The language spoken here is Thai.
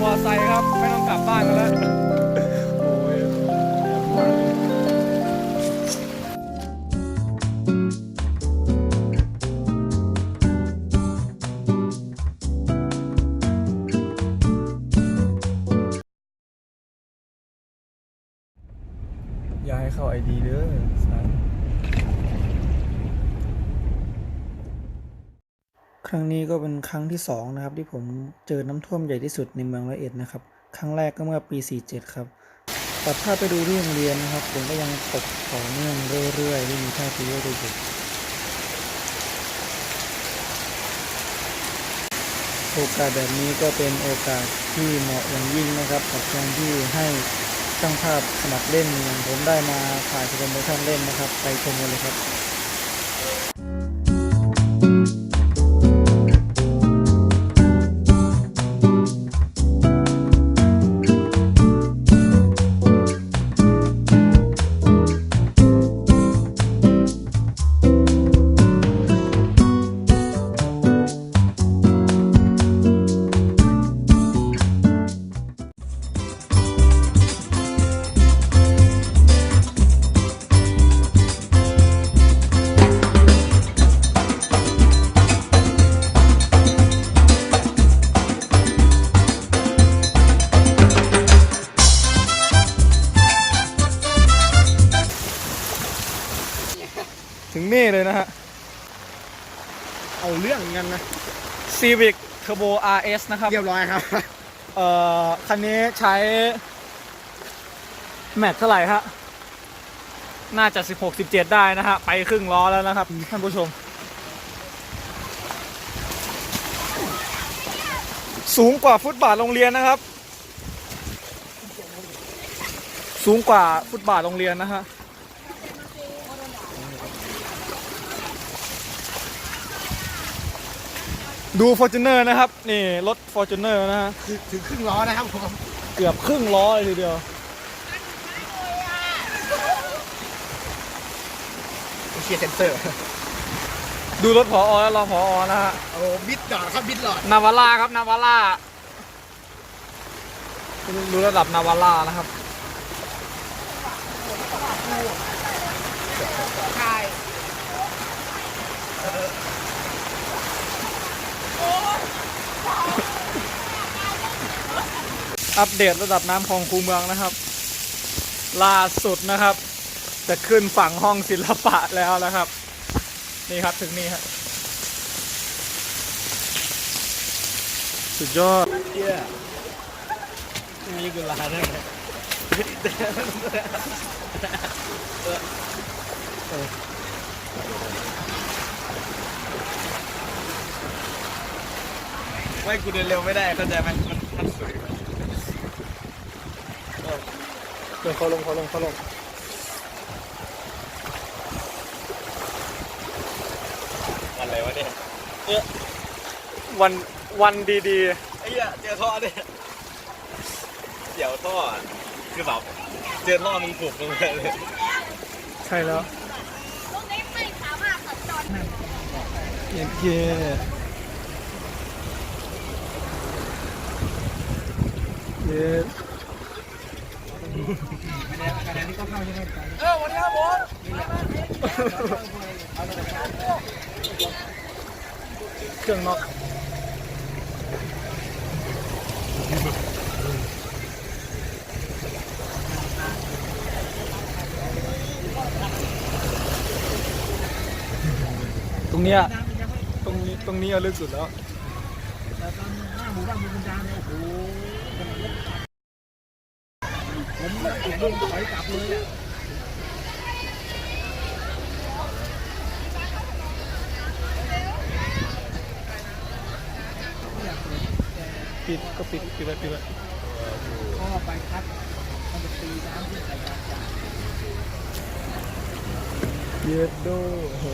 มอไซค์ครับไม่ต้องกลับบ้านกันแล้วโอ้ยอย่าให้เข้าไอดีเด้อครั้งนี้ก็เป็นครั้งที่2นะครับที่ผมเจอน้ำท่วมใหญ่ที่สุดในเมืองร้อยเอ็ดนะครับครั้งแรกก็เมื่อปี47ครับตัดภาพไปดูที่โรงเรียนนะครับผมก็ยังตกต่อเนื่องเรื่อยๆไม่มีท่าทีว่าจะหยุดโอกาสแบบนี้ก็เป็นโอกาสที่เหมาะอย่างยิ่งนะครับกับการที่ให้ช่างภาพสมัครเล่นอย่างผมได้มาถ่ายสโลโมชั่นเล่นนะครับไปชมกันเลยครับถึงนี่เลยนะฮะเอาเรื่องกันนะ Civic Turbo RS นะครับเรียบร้อยครับคันนี้ใช้แม็กเท่าไหร่ฮะน่าจะ16-17ได้นะฮะไปครึ่งล้อแล้วนะครับท่านผู้ชมสูงกว่าฟุตบาทโรงเรียนนะครับสูงกว่าฟุตบาทโรงเรียนนะฮะดู Fortuner นะครับนี่รถ Fortuner นะฮะถึงครึ่งล้อนะครับผมเกือบครึ่งล้อเลยทีเดียวเชียร์เซนเซอร์ดูรถผอ.แล้วรอผอ.นะฮะโอ้บิดหลอดครับบิดหลอดนาวาร่าครับนาวาร่าดูระดับนาวาร่านะครับใช่อัปเดตระดับน้ำคลองคูเมืองนะครับล่าสุดนะครับจะขึ้นฝั่งห้องศิลปะแล้วนะครับนี่ครับถึงนี่ครับสุดยอดเยี่ยมีกุหลาบด้วยไม่กูเดินเร็วไม่ได้เข้าใจไหมมันสวยเขาลงอะไรวะเนี่ยวันดีไอ้เหี้ยเจอท่อเนี่ยเดี๋ยวท่อคือแบบเจอท่อมึงผูกลงไปเลยใช่แล้วตรงนี้ไม่สามารถสัญจรโอเคเย้วันนี้ครับผมเครื่องน็อกตรงนี้เอาลึกสุดแล้วแต่ตอนหน้าหมู่บ้านมีกุญแจเนี่ยโอ้โหผมติดลมถอยกลับเลยอ่ะปิดไว้ก็ไปคัดมันจะตีน้ำที่ใส่กระจาดเย็ดโดโห